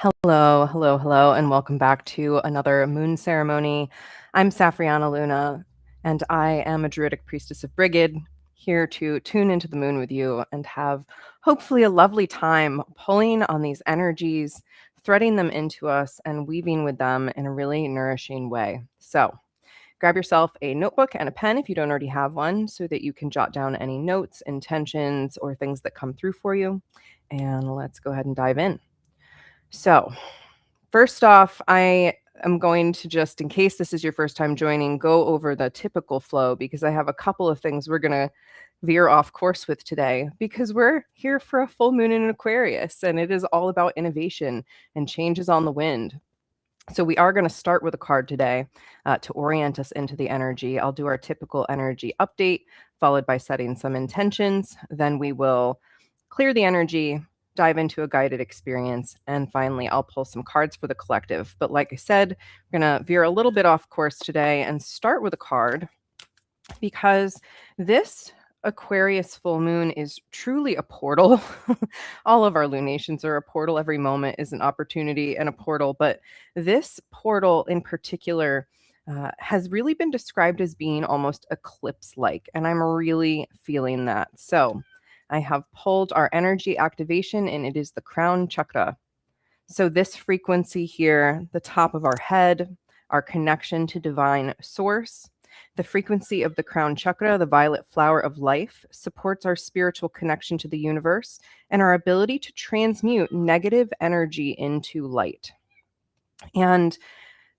Hello, hello, hello, and welcome back to another moon ceremony. I'm Safrianna Luna, and I am a druidic priestess of Brigid, here to tune into the moon with you and have hopefully a lovely time pulling on these energies, threading them into us, and weaving with them in a really nourishing way. So, grab yourself a notebook and a pen if you don't already have one, so that you can jot down any notes, intentions, or things that come through for you. And let's go ahead and dive in. So, first off, I am going to just, in case this is your first time joining, go over the typical flow because I have a couple of things we're going to veer off course with today because we're here for a full moon in Aquarius and it is all about innovation and changes on the wind. So we are going to start with a card today to orient us into the energy. I'll do our typical energy update, followed by setting some intentions. Then we will clear the energy, dive into a guided experience, and finally, I'll pull some cards for the collective. But like I said, we're going to veer a little bit off course today and start with a card because this Aquarius full moon is truly a portal. All of our lunations are a portal. Every moment is an opportunity and a portal. But this portal in particular has really been described as being almost eclipse-like. And I'm really feeling that. So I have pulled our energy activation and it is the crown chakra. So this frequency here, the top of our head, our connection to divine source, the frequency of the crown chakra, the violet flower of life, supports our spiritual connection to the universe and our ability to transmute negative energy into light. And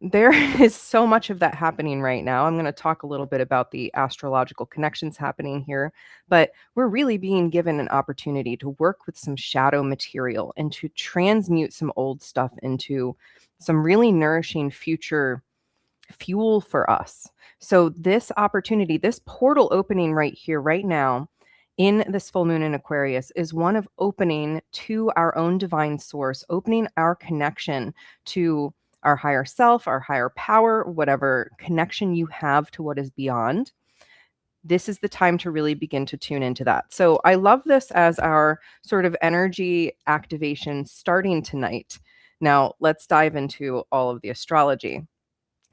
there is so much of that happening right now. I'm going to talk a little bit about the astrological connections happening here, but we're really being given an opportunity to work with some shadow material and to transmute some old stuff into some really nourishing future fuel for us. So this opportunity, this portal opening right here, right now, in this full moon in Aquarius is one of opening to our own divine source, opening our connection to our higher self, our higher power, whatever connection you have to what is beyond. This is the time to really begin to tune into that. So I love this as our sort of energy activation starting tonight. Now let's dive into all of the astrology.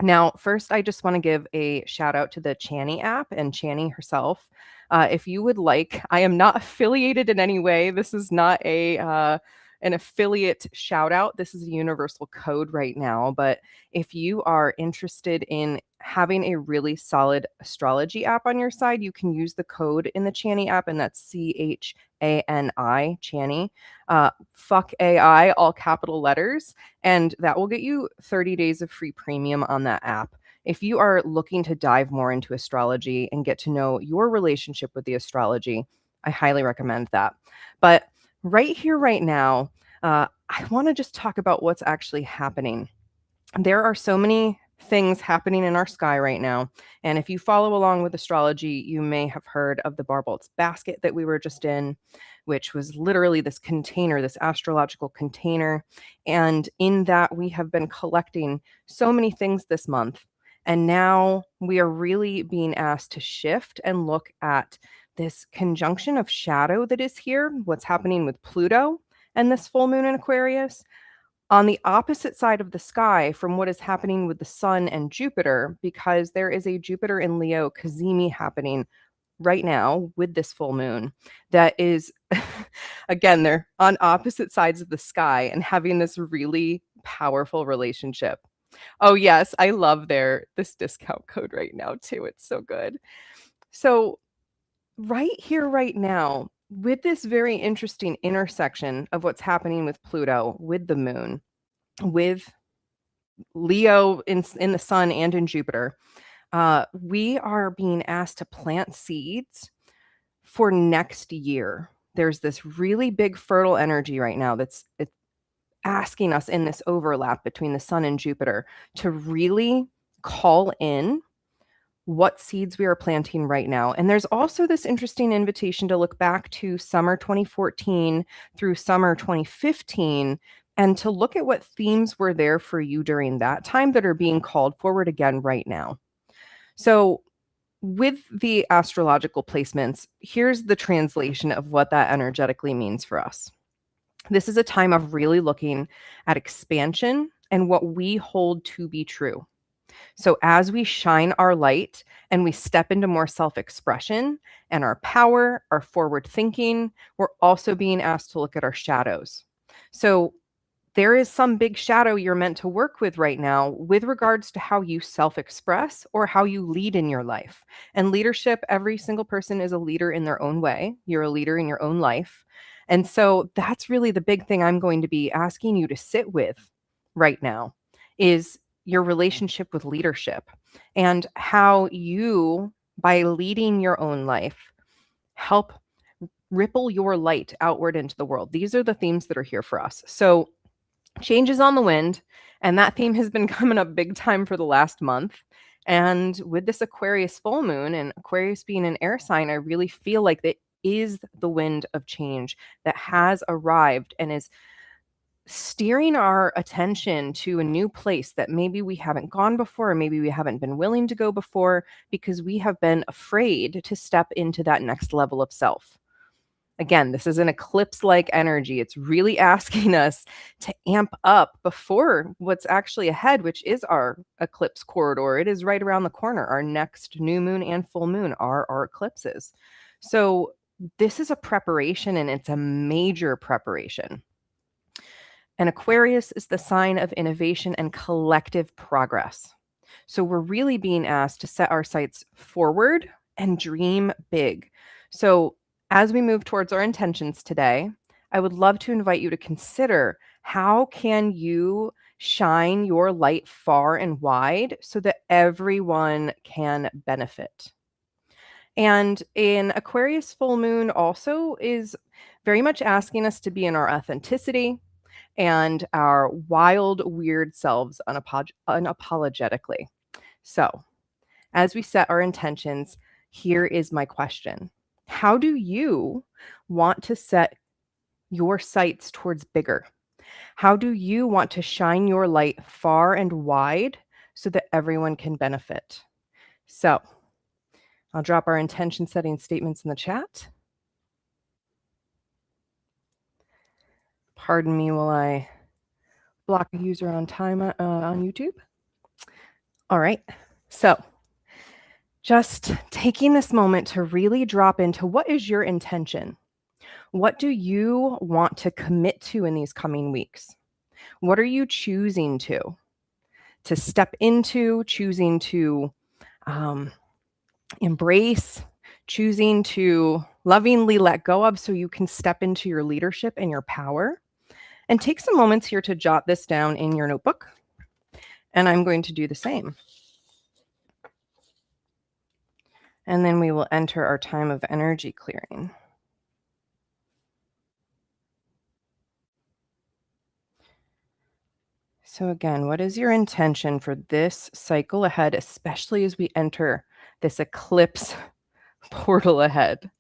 Now, first, I just want to give a shout out to the Chani app and Chani herself. If you would like, I am not affiliated in any way. This is not an affiliate shout out. This is a universal code right now. But if you are interested in having a really solid astrology app on your side, you can use the code in the Chani app, and that's CHANI, Chani. Fuck AI, all capital letters, and that will get you 30 days of free premium on that app. If you are looking to dive more into astrology and get to know your relationship with the astrology, I highly recommend that. But right here, right now, I want to just talk about what's actually happening. There are so many things happening in our sky right now. And if you follow along with astrology, you may have heard of the Barbolt's basket that we were just in, which was literally this container, this astrological container. And in that, we have been collecting so many things this month. And now we are really being asked to shift and look at this conjunction of shadow that is here, what's happening with Pluto and this full moon in Aquarius, on the opposite side of the sky from what is happening with the sun and Jupiter, because there is a Jupiter in Leo Cazimi happening right now with this full moon that is, again, they're on opposite sides of the sky and having this really powerful relationship. Oh yes, I love this discount code right now too. It's so good. So right here, right now, with this very interesting intersection of what's happening with Pluto, with the moon, with Leo in the sun and in Jupiter, we are being asked to plant seeds for next year. There's this really big fertile energy right now that's asking us in this overlap between the sun and Jupiter to really call in what seeds we are planting right now. And there's also this interesting invitation to look back to summer 2014 through summer 2015 and to look at what themes were there for you during that time that are being called forward again right now. So with the astrological placements, here's the translation of what that energetically means for us. This is a time of really looking at expansion and what we hold to be true. So as we shine our light and we step into more self-expression and our power, our forward thinking, we're also being asked to look at our shadows. So there is some big shadow you're meant to work with right now with regards to how you self-express or how you lead in your life. And leadership, every single person is a leader in their own way. You're a leader in your own life. And so that's really the big thing I'm going to be asking you to sit with right now is your relationship with leadership and how you, by leading your own life, help ripple your light outward into the world. These are the themes that are here for us. So change is on the wind, and that theme has been coming up big time for the last month. And with this Aquarius full moon and Aquarius being an air sign, I really feel like that is the wind of change that has arrived and is steering our attention to a new place that maybe we haven't gone before, or maybe we haven't been willing to go before because we have been afraid to step into that next level of self. Again, this is an eclipse-like energy. It's really asking us to amp up before what's actually ahead, which is our eclipse corridor. It is right around the corner. Our next new moon and full moon are our eclipses. So this is a preparation, and it's a major preparation. And Aquarius is the sign of innovation and collective progress. So we're really being asked to set our sights forward and dream big. So as we move towards our intentions today, I would love to invite you to consider how can you shine your light far and wide so that everyone can benefit. And in Aquarius full moon also is very much asking us to be in our authenticity and our wild, weird selves unapologetically. So, as we set our intentions, here is my question. How do you want to set your sights towards bigger? How do you want to shine your light far and wide so that everyone can benefit? So, I'll drop our intention setting statements in the chat. Pardon me while I block a user on time on YouTube. All right. So, just taking this moment to really drop into what is your intention? What do you want to commit to in these coming weeks? What are you choosing to step into, choosing to embrace, choosing to lovingly let go of so you can step into your leadership and your power? And take some moments here to jot this down in your notebook. And I'm going to do the same. And then we will enter our time of energy clearing. So again, what is your intention for this cycle ahead, especially as we enter this eclipse portal ahead?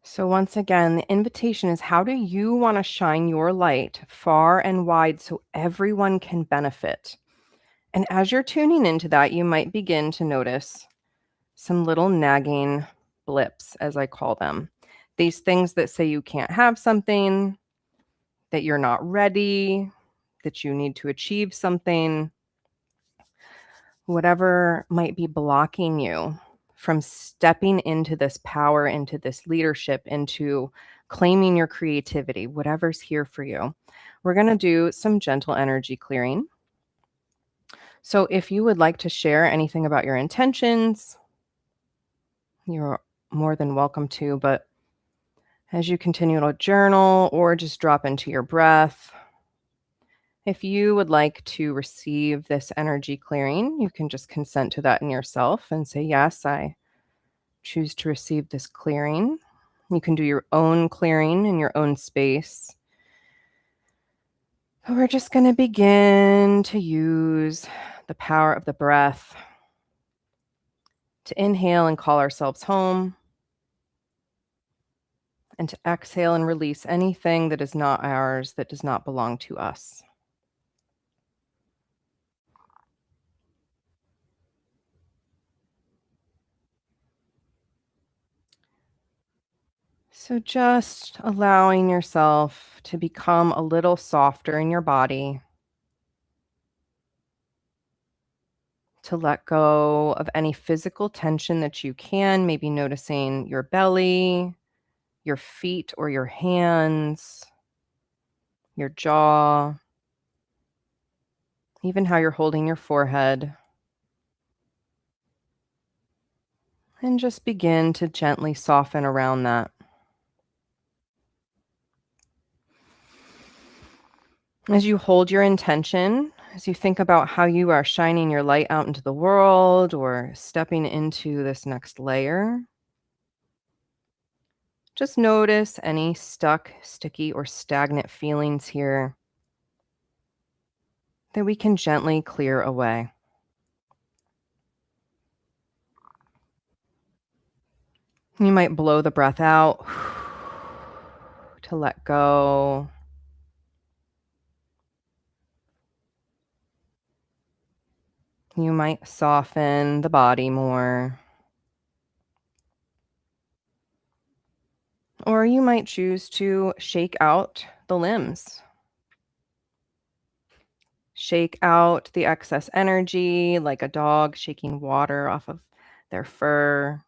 So once again, the invitation is how do you want to shine your light far and wide so everyone can benefit? And as you're tuning into that, you might begin to notice some little nagging blips, as I call them. These things that say you can't have something, that you're not ready, that you need to achieve something, whatever might be blocking you from stepping into this power, into this leadership, into claiming your creativity, whatever's here for you. We're going to do some gentle energy clearing. So if you would like to share anything about your intentions, you're more than welcome to, but as you continue to journal or just drop into your breath, if you would like to receive this energy clearing, you can just consent to that in yourself and say, yes, I choose to receive this clearing. You can do your own clearing in your own space. But we're just going to begin to use the power of the breath to inhale and call ourselves home, and to exhale and release anything that is not ours, that does not belong to us. So just allowing yourself to become a little softer in your body, to let go of any physical tension that you can, maybe noticing your belly, your feet or your hands, your jaw, even how you're holding your forehead. And just begin to gently soften around that. As you hold your intention, as you think about how you are shining your light out into the world or stepping into this next layer, just notice any stuck, sticky, or stagnant feelings here that we can gently clear away. You might blow the breath out to let go. You might soften the body more. Or you might choose to shake out the limbs. Shake out the excess energy like a dog shaking water off of their fur.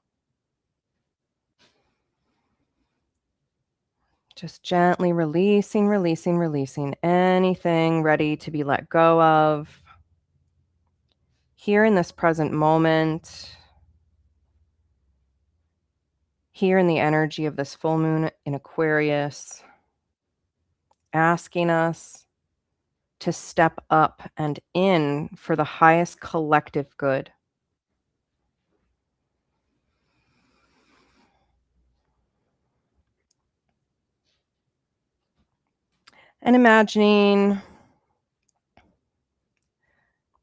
Just gently releasing anything ready to be let go of. Here in this present moment, here in the energy of this full moon in Aquarius, asking us to step up and in for the highest collective good. And imagining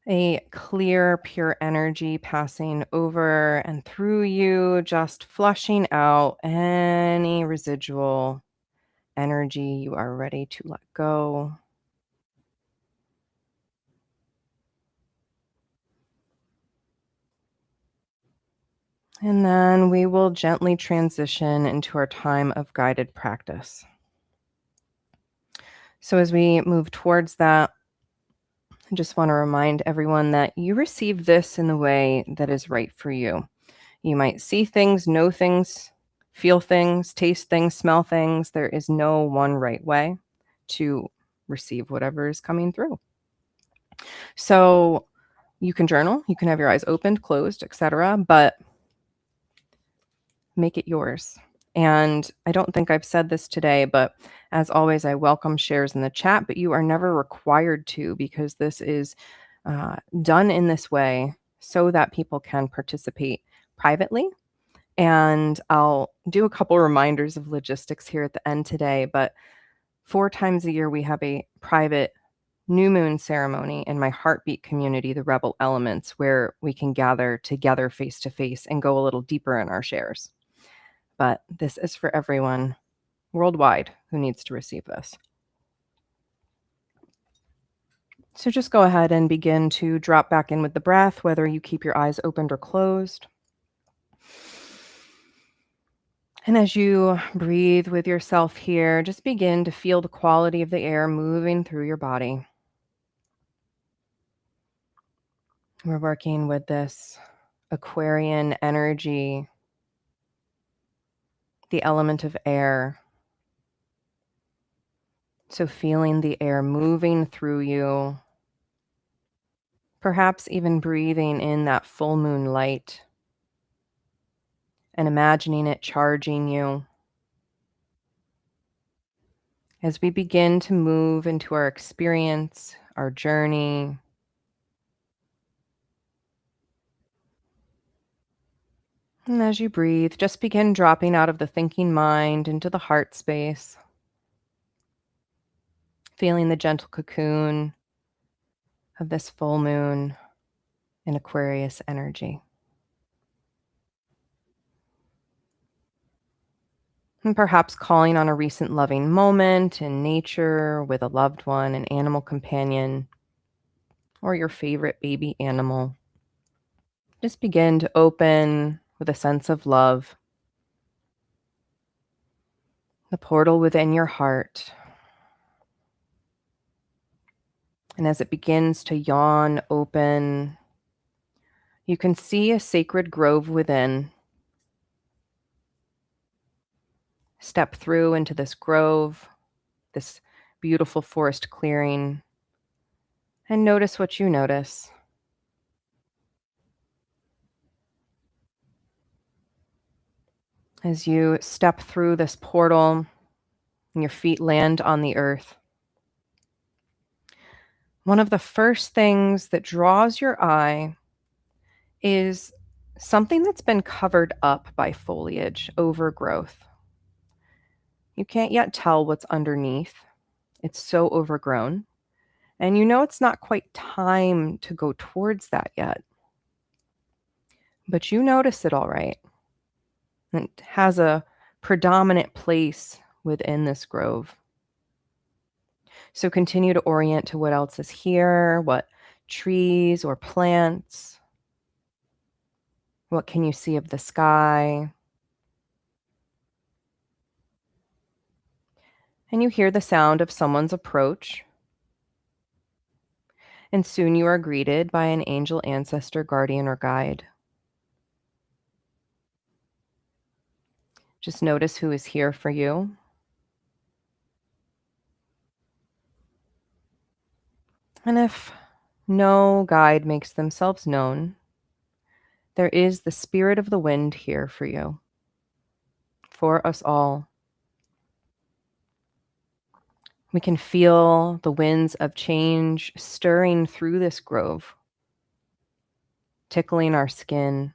a clear, pure energy passing over and through you, just flushing out any residual energy you are ready to let go. And then we will gently transition into our time of guided practice. So as we move towards that, I just want to remind everyone that you receive this in the way that is right for you. You might see things, know things, feel things, taste things, smell things. There is no one right way to receive whatever is coming through. So you can journal, you can have your eyes opened, closed, etc., but make it yours. And I don't think I've said this today, but as always, I welcome shares in the chat, but you are never required to, because this is done in this way so that people can participate privately. And I'll do a couple reminders of logistics here at the end today, but 4 times a year we have a private new moon ceremony in my heartbeat community, the Rebel Elements, where we can gather together face to face and go a little deeper in our shares. But this is for everyone worldwide who needs to receive this. So just go ahead and begin to drop back in with the breath, whether you keep your eyes opened or closed. And as you breathe with yourself here, just begin to feel the quality of the air moving through your body. We're working with this Aquarian energy, the element of air. So feeling the air moving through you, perhaps even breathing in that full moon light and imagining it charging you. As we begin to move into our experience, our journey, and as you breathe, just begin dropping out of the thinking mind into the heart space, feeling the gentle cocoon of this full moon in Aquarius energy. And perhaps calling on a recent loving moment in nature with a loved one, an animal companion, or your favorite baby animal. Just begin to open with a sense of love, the portal within your heart. And as it begins to yawn open, you can see a sacred grove within. Step through into this grove, this beautiful forest clearing, and notice what you notice. As you step through this portal and your feet land on the earth, one of the first things that draws your eye is something that's been covered up by foliage, overgrowth. You can't yet tell what's underneath. It's so overgrown. And you know it's not quite time to go towards that yet. But you notice it all right. It has a predominant place within this grove. So continue to orient to what else is here, what trees or plants. What can you see of the sky? And you hear the sound of someone's approach. And soon you are greeted by an angel ancestor, guardian, or guide. Just notice who is here for you. And if no guide makes themselves known, there is the spirit of the wind here for you, for us all. We can feel the winds of change stirring through this grove, tickling our skin.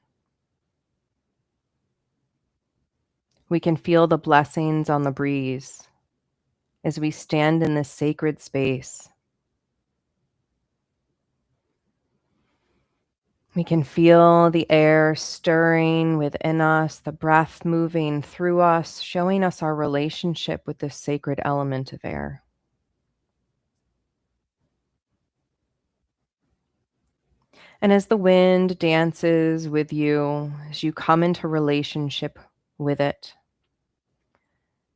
We can feel the blessings on the breeze as we stand in this sacred space. We can feel the air stirring within us, the breath moving through us, showing us our relationship with this sacred element of air. And as the wind dances with you, as you come into relationship with it,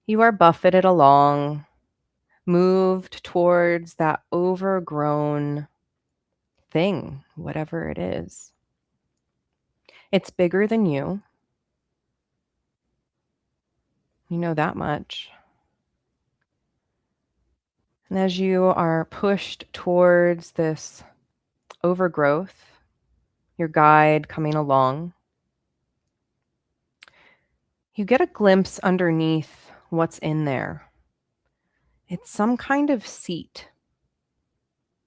you are buffeted along, moved towards that overgrown thing, whatever it is. It's bigger than you. You know that much. And as you are pushed towards this overgrowth, your guide coming along, you get a glimpse underneath what's in there. It's some kind of seat,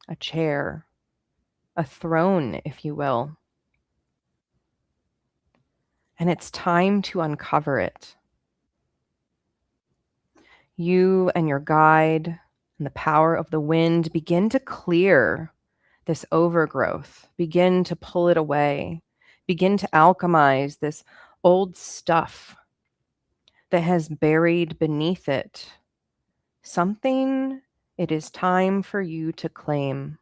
a chair, a throne, if you will. And it's time to uncover it. You and your guide and the power of the wind begin to clear this overgrowth, begin to pull it away, begin to alchemize this old stuff that has buried beneath it something it is time for you to claim.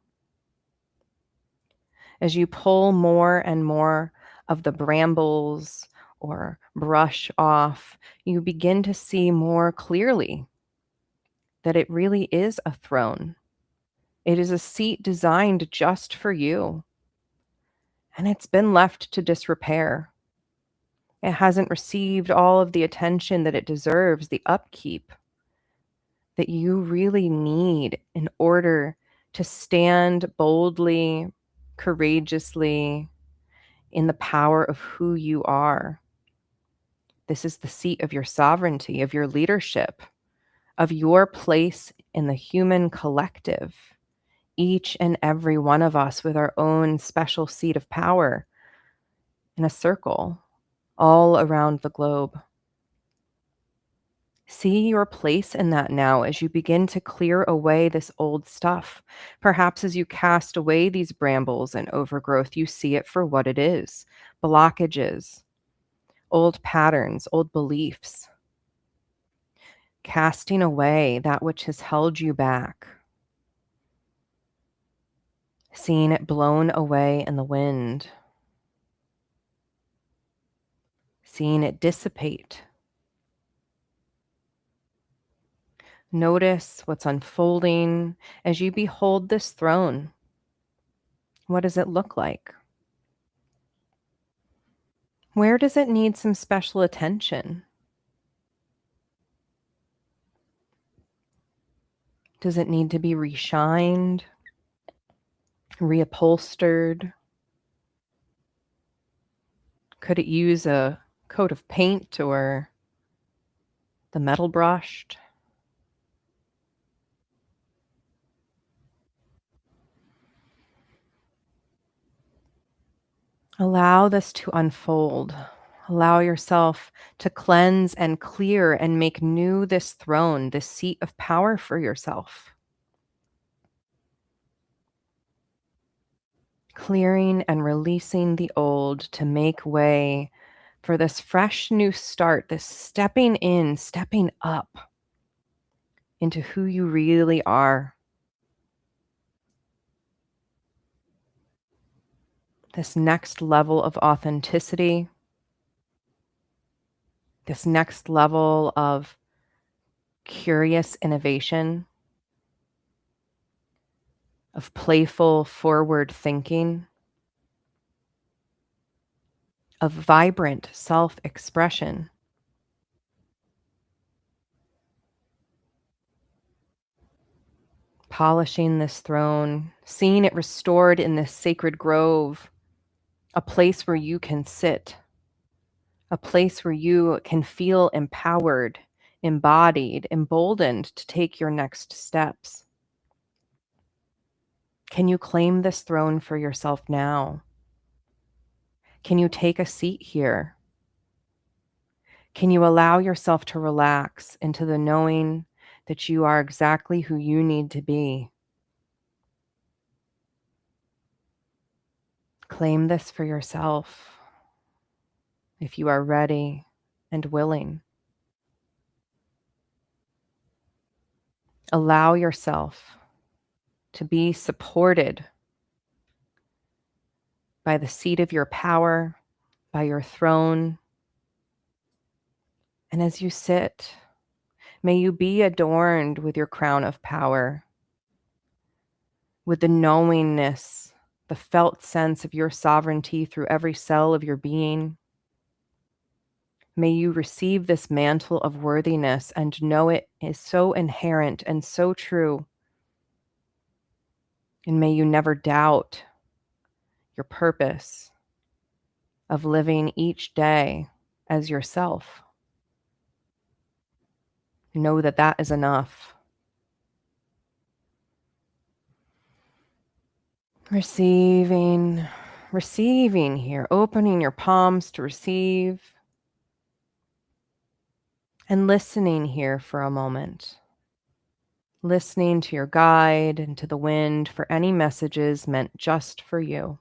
As you pull more and more of the brambles or brush off, you begin to see more clearly that it really is a throne. It is a seat designed just for you. And it's been left to disrepair. It hasn't received all of the attention that it deserves, the upkeep that you really need in order to stand boldly, courageously in the power of who you are. This is the seat of your sovereignty, of your leadership, of your place in the human collective. Each and every one of us with our own special seat of power in a circle all around the globe. See your place in that now as you begin to clear away this old stuff. Perhaps as you cast away these brambles and overgrowth, you see it for what it is: blockages, old patterns, old beliefs. casting away that which has held you back, seeing it blown away in the wind, seeing it dissipate. Notice what's unfolding as you behold this throne. What does it look like? Where does it need some special attention? Does it need to be reshined, reupholstered? Could it use a coat of paint or the metal brushed? Allow this to unfold. Allow yourself to cleanse and clear and make new this throne, this seat of power for yourself. Clearing and releasing the old to make way for this fresh new start, this stepping in, stepping up into who you really are. This next level of authenticity, this next level of curious innovation, of playful forward thinking, of vibrant self-expression. Polishing this throne, seeing it restored in this sacred grove, a place where you can sit, a place where you can feel empowered, embodied, emboldened to take your next steps. Can you claim this throne for yourself now? Can you take a seat here? Can you allow yourself to relax into the knowing that you are exactly who you need to be? Claim this for yourself if you are ready and willing. Allow yourself to be supported by the seat of your power, by your throne. And as you sit, may you be adorned with your crown of power, with the knowingness, the felt sense of your sovereignty through every cell of your being. May you receive this mantle of worthiness and know it is so inherent and so true. And may you never doubt your purpose of living each day as yourself. Know that that is enough. Receiving here, opening your palms to receive, and listening here for a moment. Listening to your guide and to the wind for any messages meant just for you.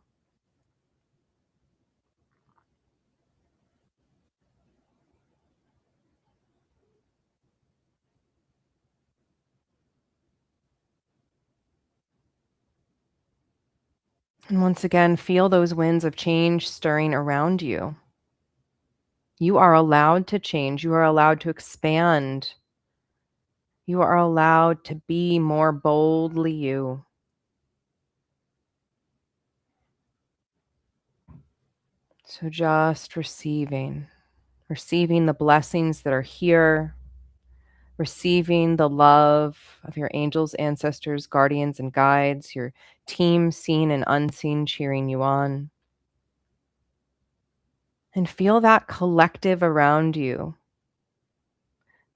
And once again, feel those winds of change stirring around you. You are allowed to change. You are allowed to expand. You are allowed to be more boldly you. So just receiving the blessings that are here, receiving the love of your angels, ancestors, guardians, and guides, your team seen and unseen cheering you on. And feel that collective around you,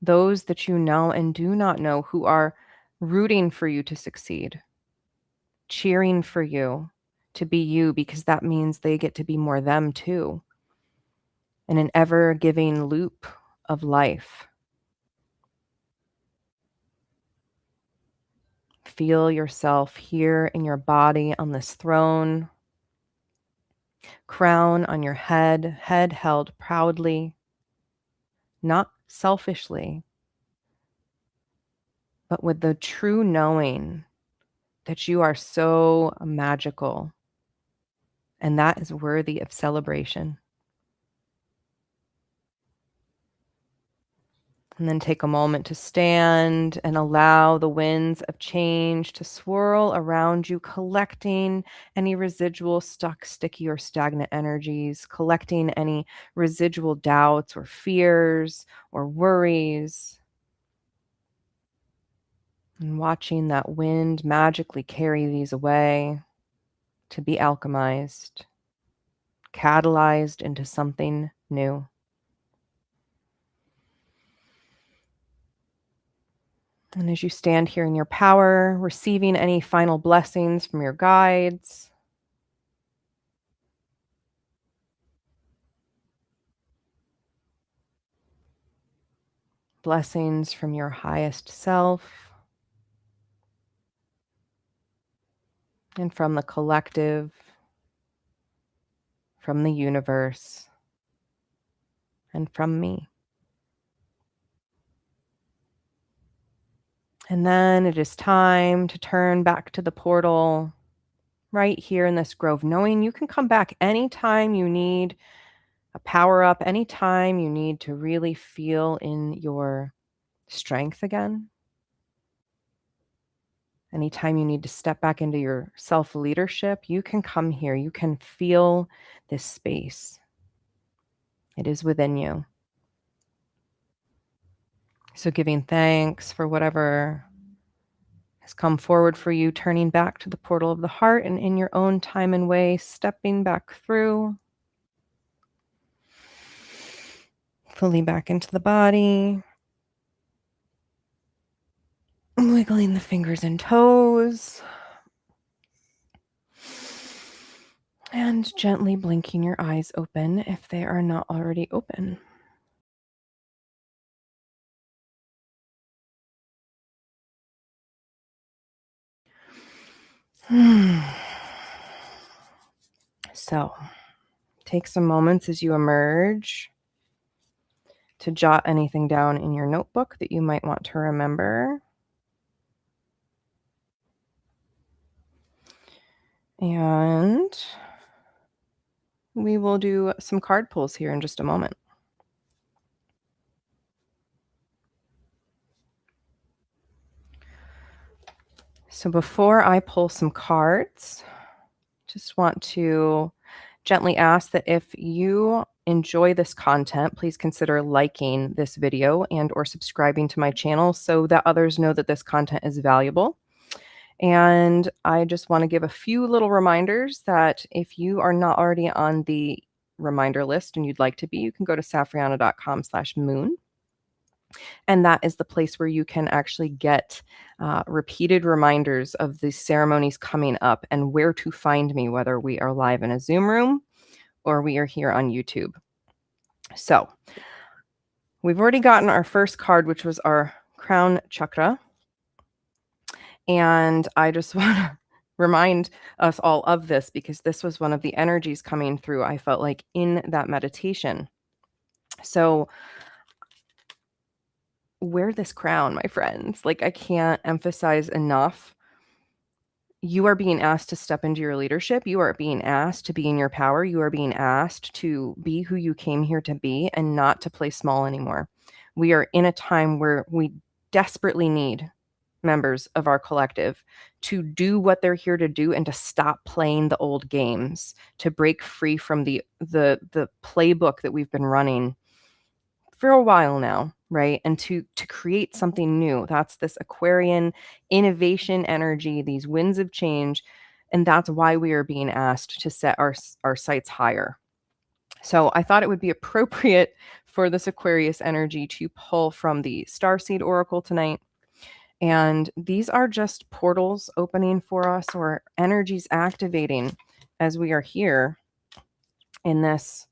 those that you know and do not know who are rooting for you to succeed, cheering for you to be you, because that means they get to be more them too, in an ever-giving loop of life. Feel yourself here in your body on this throne, crown on your head, head held proudly, not selfishly, but with the true knowing that you are so magical, and that is worthy of celebration. And then take a moment to stand and allow the winds of change to swirl around you, collecting any residual stuck, sticky, or stagnant energies, collecting any residual doubts or fears or worries, and watching that wind magically carry these away to be alchemized, catalyzed into something new. And as you stand here in your power, receiving any final blessings from your guides, blessings from your highest self, and from the collective, from the universe, and from me. And then it is time to turn back to the portal right here in this grove, knowing you can come back anytime you need a power up, anytime you need to really feel in your strength again. Anytime you need to step back into your self-leadership, you can come here. You can feel this space. It is within you. So giving thanks for whatever has come forward for you, turning back to the portal of the heart and in your own time and way, stepping back through, fully back into the body, wiggling the fingers and toes, and gently blinking your eyes open if they are not already open. So, take some moments as you emerge to jot anything down in your notebook that you might want to remember. And we will do some card pulls here in just a moment. So before I pull some cards, just want to gently ask that if you enjoy this content, please consider liking this video and or subscribing to my channel so that others know that this content is valuable. And I just want to give a few little reminders that if you are not already on the reminder list and you'd like to be, you can go to safrianna.com/moon. And that is the place where you can actually get repeated reminders of the ceremonies coming up and where to find me, whether we are live in a Zoom room or we are here on YouTube. So we've already gotten our first card, which was our crown chakra. And I just want to remind us all of this because this was one of the energies coming through, I felt like, in that meditation. So wear this crown, my friends. Like, I can't emphasize enough. You are being asked to step into your leadership. You are being asked to be in your power. You are being asked to be who you came here to be and not to play small anymore. We are in a time where we desperately need members of our collective to do what they're here to do and to stop playing the old games, to break free from the playbook that we've been running for a while now, right? And to create something new. That's this Aquarian innovation energy, these winds of change, and that's why we are being asked to set our sights higher. So I thought it would be appropriate for this Aquarius energy to pull from the Starseed Oracle tonight. And these are just portals opening for us or energies activating as we are here in this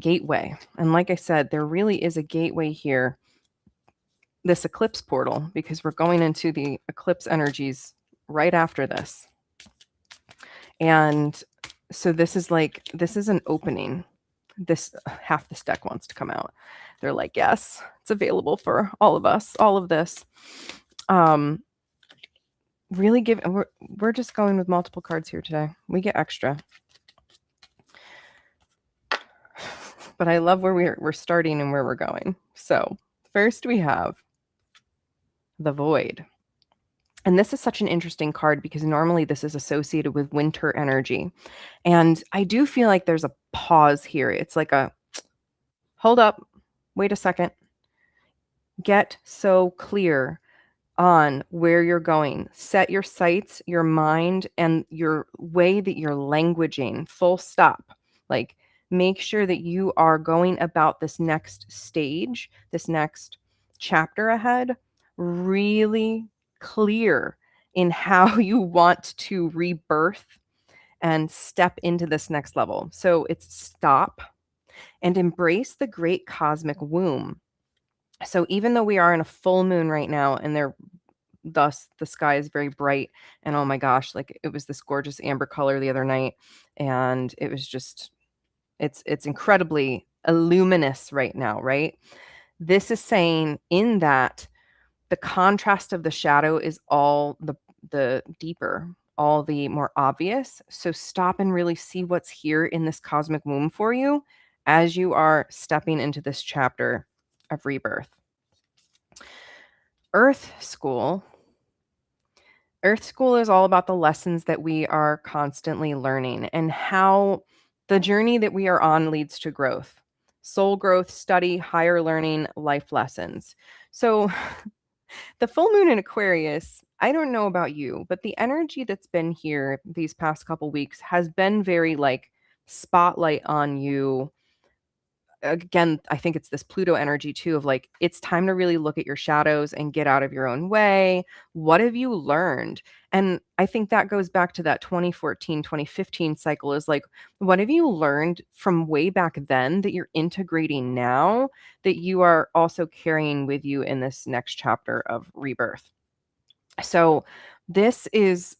gateway. And like I said, there really is a gateway here, this eclipse portal, because we're going into the eclipse energies right after this. And so this is an opening. This half this deck wants to come out. They're like, yes, it's available for all of us, all of this. Really we're just going with multiple cards here today. We get extra. But I love where we're starting and where we're going. So first we have the Void. And this is such an interesting card because normally this is associated with winter energy. And I do feel like there's a pause here. It's like a hold up, wait a second. Get so clear on where you're going. Set your sights, your mind, and your way that you're languaging. Full stop. Like, make sure that you are going about this next stage, this next chapter ahead, really clear in how you want to rebirth and step into this next level. So it's stop and embrace the great cosmic womb. So even though we are in a full moon right now and thus the sky is very bright, and oh my gosh, like it was this gorgeous amber color the other night, and it was just it's incredibly luminous right now, right? This is saying in that the contrast of the shadow is all the deeper, all the more obvious. So stop and really see what's here in this cosmic womb for you as you are stepping into this chapter of rebirth. Earth School is all about the lessons that we are constantly learning and how the journey that we are on leads to growth, soul growth, study, higher learning, life lessons. So the full moon in Aquarius, I don't know about you, but the energy that's been here these past couple weeks has been very like spotlight on you. Again, I think it's this Pluto energy too of like, it's time to really look at your shadows and get out of your own way. What have you learned? And I think that goes back to that 2014, 2015 cycle is like, what have you learned from way back then that you're integrating now that you are also carrying with you in this next chapter of rebirth? So this is,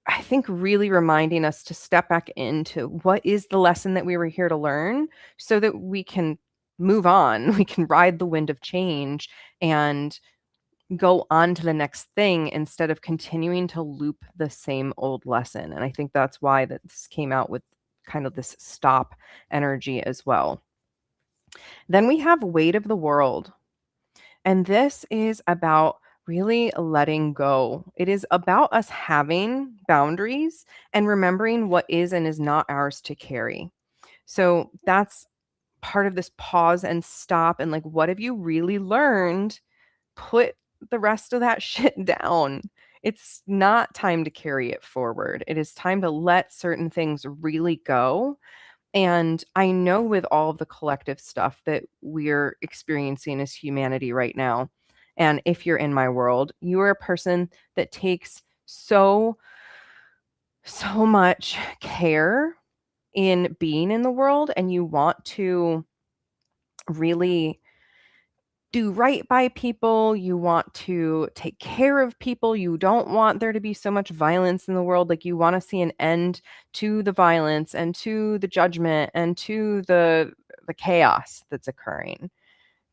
I think, really reminding us to step back into what is the lesson that we were here to learn so that we can move on. We can ride the wind of change and go on to the next thing instead of continuing to loop the same old lesson. And I think that's why this came out with kind of this stop energy as well. Then we have Weight of the World. And this is about really letting go. It is about us having boundaries and remembering what is and is not ours to carry. So that's part of this pause and stop. And like, what have you really learned? Put the rest of that shit down. It's not time to carry it forward. It is time to let certain things really go. And I know with all of the collective stuff that we're experiencing as humanity right now, and if you're in my world, you are a person that takes so much care in being in the world, and you want to really do right by people. You want to take care of people. You don't want there to be so much violence in the world. Like, you want to see an end to the violence and to the judgment and to the chaos that's occurring.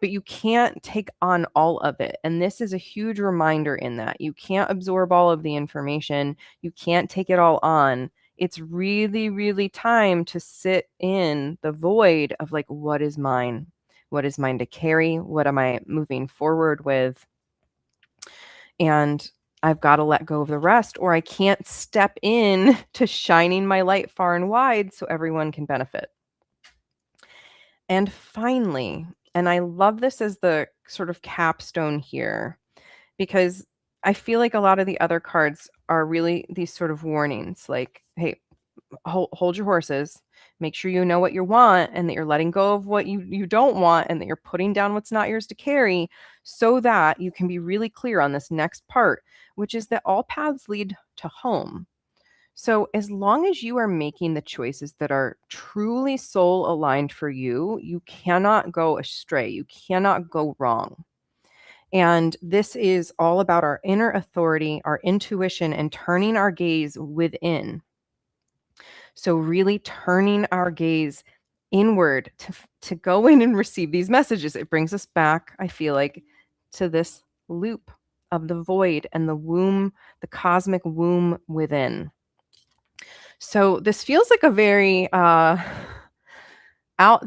But you can't take on all of it. And this is a huge reminder in that you can't absorb all of the information. You can't take it all on. It's really, really time to sit in the void of like, what is mine? What is mine to carry? What am I moving forward with? And I've got to let go of the rest, or I can't step in to shining my light far and wide so everyone can benefit. And finally, and I love this as the sort of capstone here, because I feel like a lot of the other cards are really these sort of warnings like, hey, hold your horses, make sure you know what you want and that you're letting go of what you don't want and that you're putting down what's not yours to carry so that you can be really clear on this next part, which is that all paths lead to home. So as long as you are making the choices that are truly soul aligned for you, you cannot go astray. You cannot go wrong. And this is all about our inner authority, our intuition, and turning our gaze within. So really turning our gaze inward to go in and receive these messages. It brings us back, I feel like, to this loop of the void and the womb, the cosmic womb within. So this feels like a very out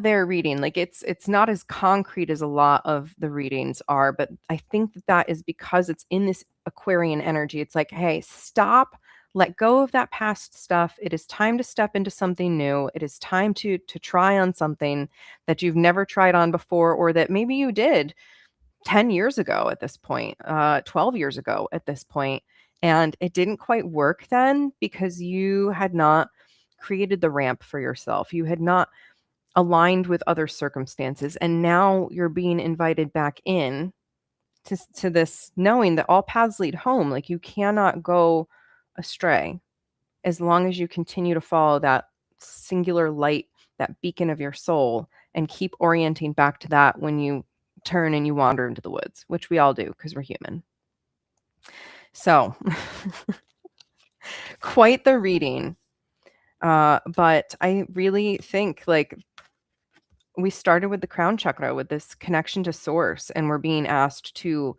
there reading. Like it's not as concrete as a lot of the readings are, but I think that is because it's in this Aquarian energy. It's like, hey, stop, let go of that past stuff. It is time to step into something new. It is time to try on something that you've never tried on before, or that maybe you did 10 years ago at this point, 12 years ago at this point, and it didn't quite work then because you had not created the ramp for yourself. You had not aligned with other circumstances, and now you're being invited back in to this, knowing that all paths lead home. Like, you cannot go astray as long as you continue to follow that singular light, that beacon of your soul, and keep orienting back to that when you turn and you wander into the woods, which we all do because we're human. So quite the reading. But I really think, like, we started with the crown chakra, with this connection to source, and we're being asked to,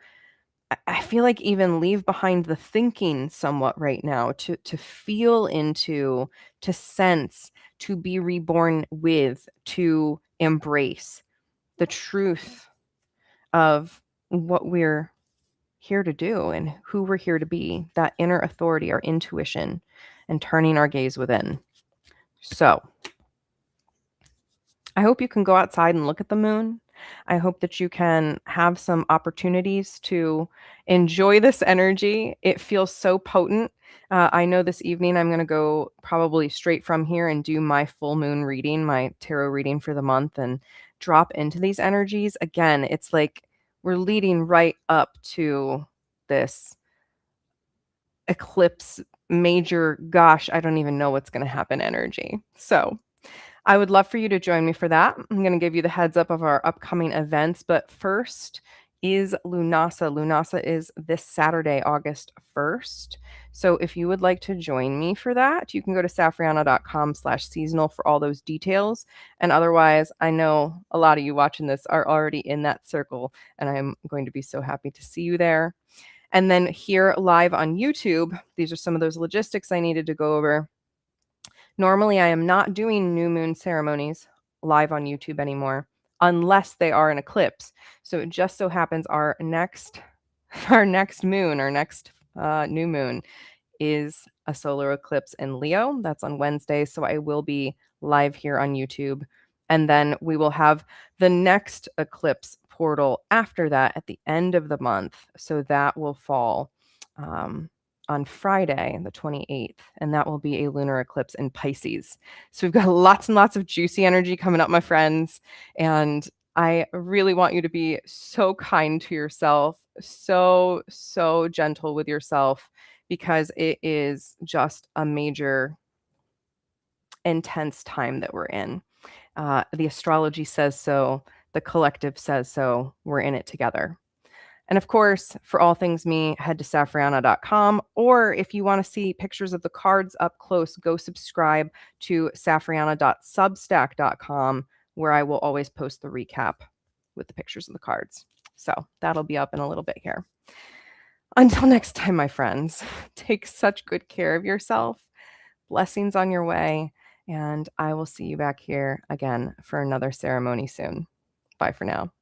I feel like, even leave behind the thinking somewhat right now, to feel into, to sense, to be reborn with, to embrace the truth of what we're here to do and who we're here to be, that inner authority, our intuition, and turning our gaze within. So I hope you can go outside and look at the moon. I hope that you can have some opportunities to enjoy this energy. It feels so potent. I know this evening I'm going to go probably straight from here and do my full moon reading, my tarot reading for the month, and drop into these energies. Again, it's like we're leading right up to this eclipse major, gosh, I don't even know what's going to happen energy. So I would love for you to join me for that. I'm going to give you the heads up of our upcoming events, but first is Lughnasadh. Lughnasadh is this Saturday, August 1st. So if you would like to join me for that, you can go to safrianna.com/seasonal for all those details. And otherwise, I know a lot of you watching this are already in that circle, and I'm going to be so happy to see you there. And then here live on YouTube, these are some of those logistics I needed to go over. Normally, I am not doing new moon ceremonies live on YouTube anymore, unless they are an eclipse. So it just so happens our next moon, our next new moon is a solar eclipse in Leo. That's on Wednesday. So I will be live here on YouTube. And then we will have the next eclipse portal after that at the end of the month. So that will fall on Friday, the 28th, and that will be a lunar eclipse in Pisces. So we've got lots and lots of juicy energy coming up, my friends. And I really want you to be so kind to yourself, so gentle with yourself, because it is just a major, intense time that we're in. The astrology says so. The collective says so. We're in it together. And of course, for all things me, head to safrianna.com. Or if you want to see pictures of the cards up close, go subscribe to safrianna.substack.com, where I will always post the recap with the pictures of the cards. So that'll be up in a little bit here. Until next time, my friends, take such good care of yourself. Blessings on your way. And I will see you back here again for another ceremony soon. Bye for now.